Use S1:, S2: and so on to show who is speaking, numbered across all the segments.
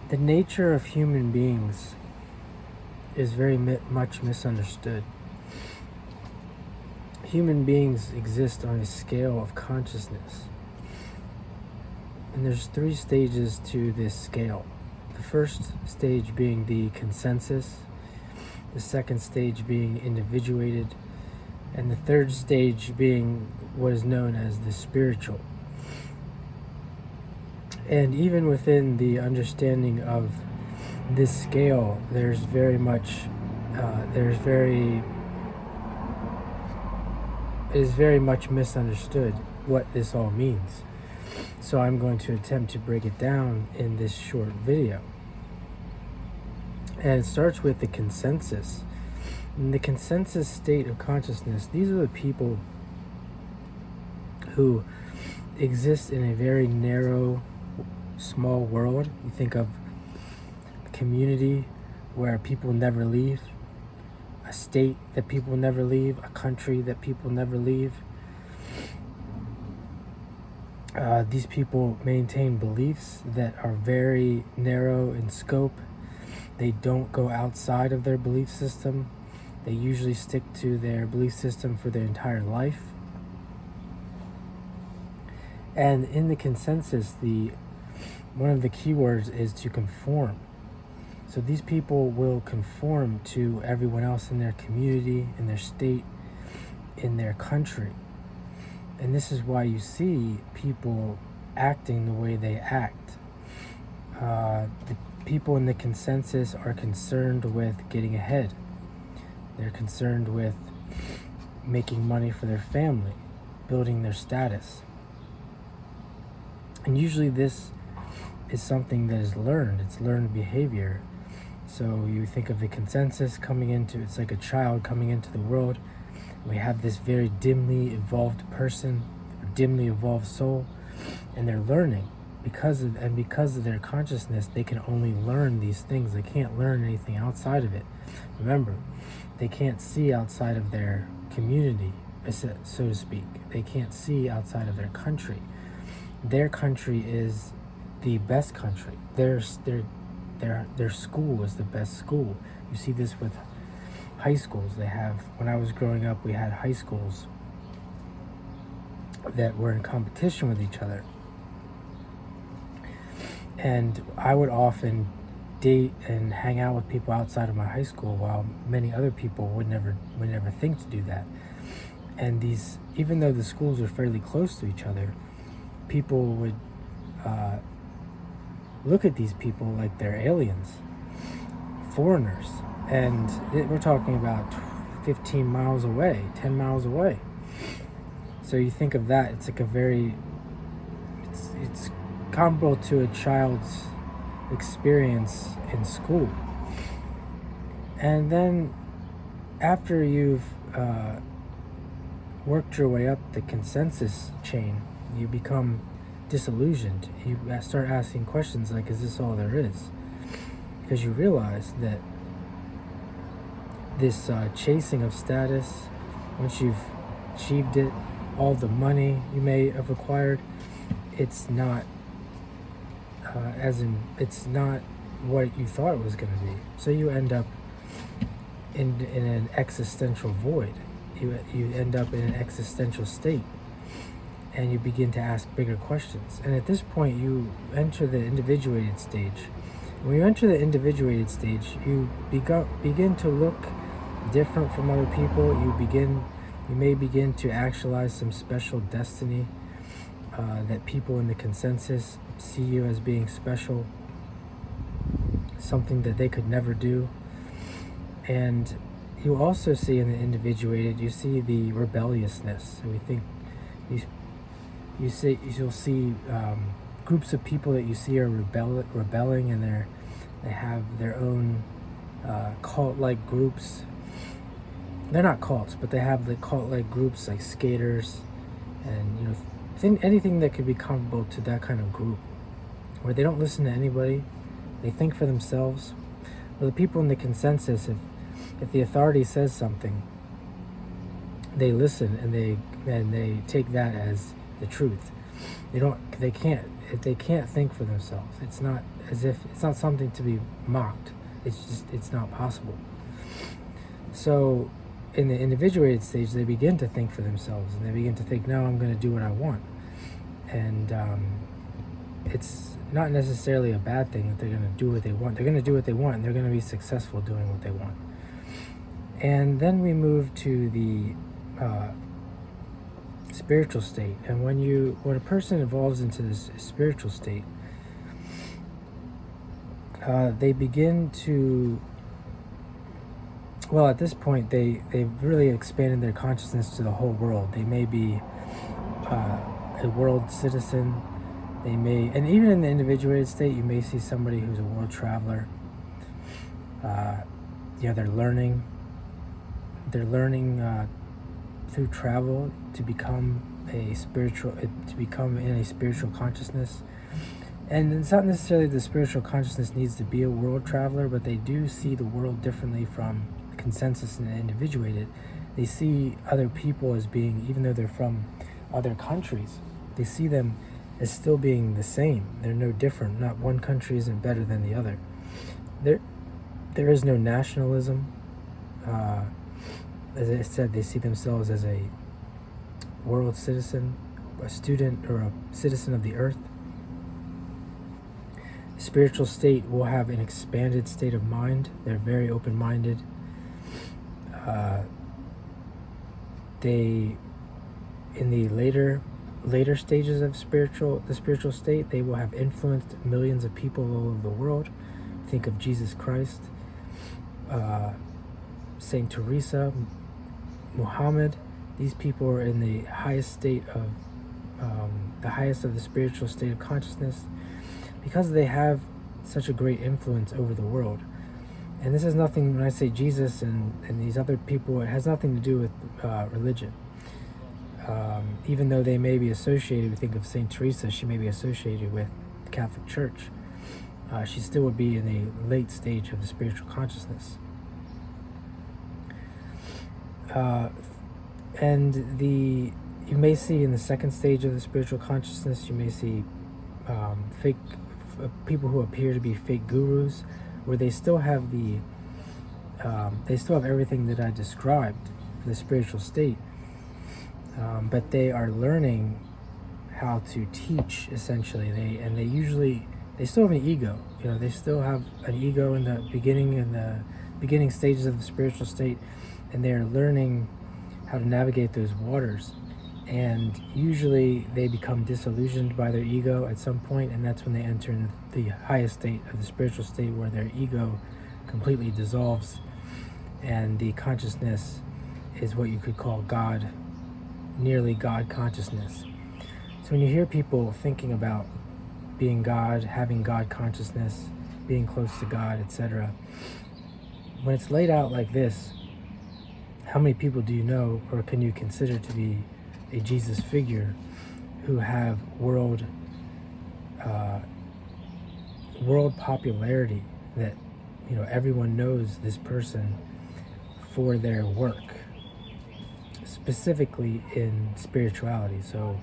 S1: The nature of human beings is very much misunderstood. Human beings exist on a scale of consciousness. And there's 3 stages to this scale. The first stage being the consensus, the second stage being individuated, and the third stage being what is known as the spiritual. And even within the understanding of this scale, there's very much, it is very much misunderstood what this all means. So I'm going to attempt to break it down in this short video. And it starts with the consensus. In the consensus state of consciousness, these are the people who exist in a very narrow, small world. You think of a community where people never leave, a state that people never leave, a country that people never leave. These people maintain beliefs that are very narrow in scope. They don't go outside of their belief system. They usually stick to their belief system for their entire life. And in the consensus, one of the keywords is to conform. So these people will conform to everyone else in their community, in their state, in their country. And this is why you see people acting the way they act. The people in the consensus are concerned with getting ahead. They're concerned with making money for their family, building their status. And usually this is something that is learned. It's learned behavior. So you think of the consensus coming into, it's like a child coming into the world. We have this very dimly evolved person, dimly evolved soul, and they're learning. Because of their consciousness, they can only learn these things. They can't learn anything outside of it. Remember, they can't see outside of their community, so to speak. They can't see outside of their country. Their country is the best country. Their school is the best school. You see this with high schools. When I was growing up, we had high schools that were in competition with each other. And I would often date and hang out with people outside of my high school, while many other people would never think to do that. And even though the schools were fairly close to each other, people would look at these people like they're aliens, foreigners. And we're talking about 15 miles away, 10 miles away. So you think of that, it's like it's comparable to a child's experience in school. And then after you've worked your way up the consensus chain, you become disillusioned. You start asking questions like, is this all there is? Because you realize that this chasing of status, once you've achieved it, all the money you may have acquired, it's not it's not what you thought it was going to be. So you end up in an existential void. You end up in an existential state, and you begin to ask bigger questions. And at this point, you enter the individuated stage. When you enter the individuated stage, you begin to look different from other people. You may begin to actualize some special destiny that people in the consensus see you as being special, something that they could never do. And you also see in the individuated, you see the rebelliousness. So we think you'll see groups of people that you see are rebelling, and they have their own cult-like groups. They're not cults, but they have the cult-like groups like skaters, and anything that could be comparable to that kind of group, where they don't listen to anybody, they think for themselves. Well, the people in the consensus, if the authority says something, they listen, and they take that as the truth. If they can't think for themselves, it's not something to be mocked. It's not possible. So in the individuated stage, they begin to think for themselves, and they begin to think, no, I'm going to do what I want. And it's not necessarily a bad thing that they're going to do what they want. They're going to do what they want, and they're going to be successful doing what they want. And then we move to the spiritual state. And when a person evolves into this spiritual state, they begin to, well, at this point, they've really expanded their consciousness to the whole world. They may be a world citizen. They may, and even in the individuated state, you may see somebody who's a world traveler. They're learning through travel to become in a spiritual consciousness. And it's not necessarily the spiritual consciousness needs to be a world traveler, but they do see the world differently from consensus and individuated. They see other people as being, even though they're from other countries, they see them as still being the same. They're no different. Not one country isn't better than the other. There is no nationalism. As I said, they see themselves as a world citizen, a student, or a citizen of the earth. The spiritual state will have an expanded state of mind. They're very open-minded. In the later stages of the spiritual state, they will have influenced millions of people all over the world. Think of Jesus Christ, Saint Teresa, Muhammad. These people are in the highest state of the spiritual state of consciousness, because they have such a great influence over the world. And this has nothing, when I say Jesus and these other people, it has nothing to do with religion. Even though they may be associated, we think of Saint Teresa, she may be associated with the Catholic Church. She still would be in a late stage of the spiritual consciousness. You may see in the second stage of the spiritual consciousness, you may see fake people who appear to be fake gurus, where they still have everything that I described for the spiritual state, but they are learning how to teach, essentially. They still have an ego. They still have an ego in the beginning stages of the spiritual state, and they are learning how to navigate those waters. And usually they become disillusioned by their ego at some point, and that's when they enter in the highest state of the spiritual state, where their ego completely dissolves, and the consciousness is what you could call God, nearly God consciousness. So when you hear people thinking about being God, having God consciousness, being close to God, etc., when it's laid out like this, how many people do you know, or can you consider to be a Jesus figure, who have world popularity, that everyone knows this person for their work, specifically in spirituality? So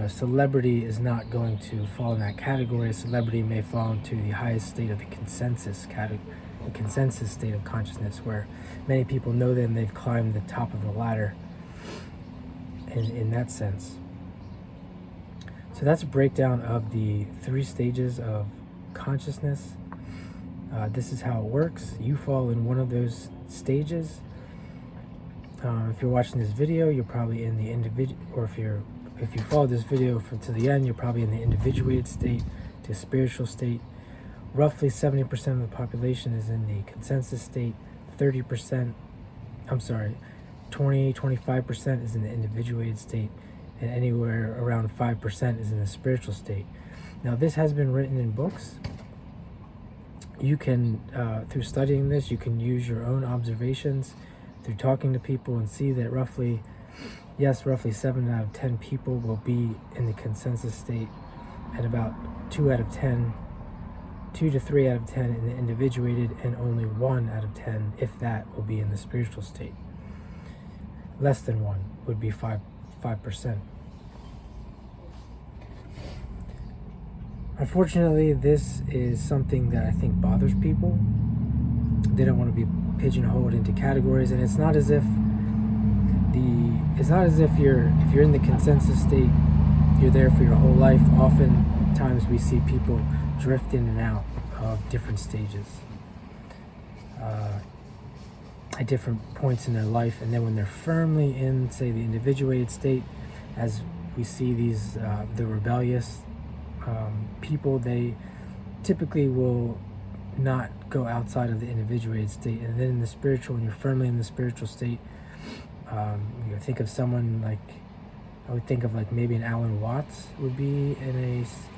S1: celebrity is not going to fall in that category. A celebrity may fall into the highest state of the consensus state of consciousness, where many people know them, they've climbed the top of the ladder in that sense. So that's a breakdown of the 3 stages of consciousness. This is how it works. You fall in one of those stages. If you're watching this video, you're probably in the individual, or if you follow this video to the end, you're probably in the individuated state to spiritual state. Roughly 70% of the population is in the consensus state. 25% is in the individuated state, and anywhere around 5% is in the spiritual state. Now, this has been written in books. You can, through studying this, you can use your own observations through talking to people and see that roughly 7 out of 10 people will be in the consensus state, and about 2 to 3 out of 10 in the individuated, and only 1 out of 10, if that, will be in the spiritual state. Less than 1 would be 5%. Unfortunately, this is something that I think bothers people. They don't want to be pigeonholed into categories, and it's not as if if you're in the consensus state, you're there for your whole life. Oftentimes we see people drift in and out of different stages at different points in their life, and then when they're firmly in, say, the individuated state, as we see these the rebellious people, they typically will not go outside of the individuated state. And then in the spiritual, when you're firmly in the spiritual state, think of someone like, I would think of like maybe an Alan Watts would be in a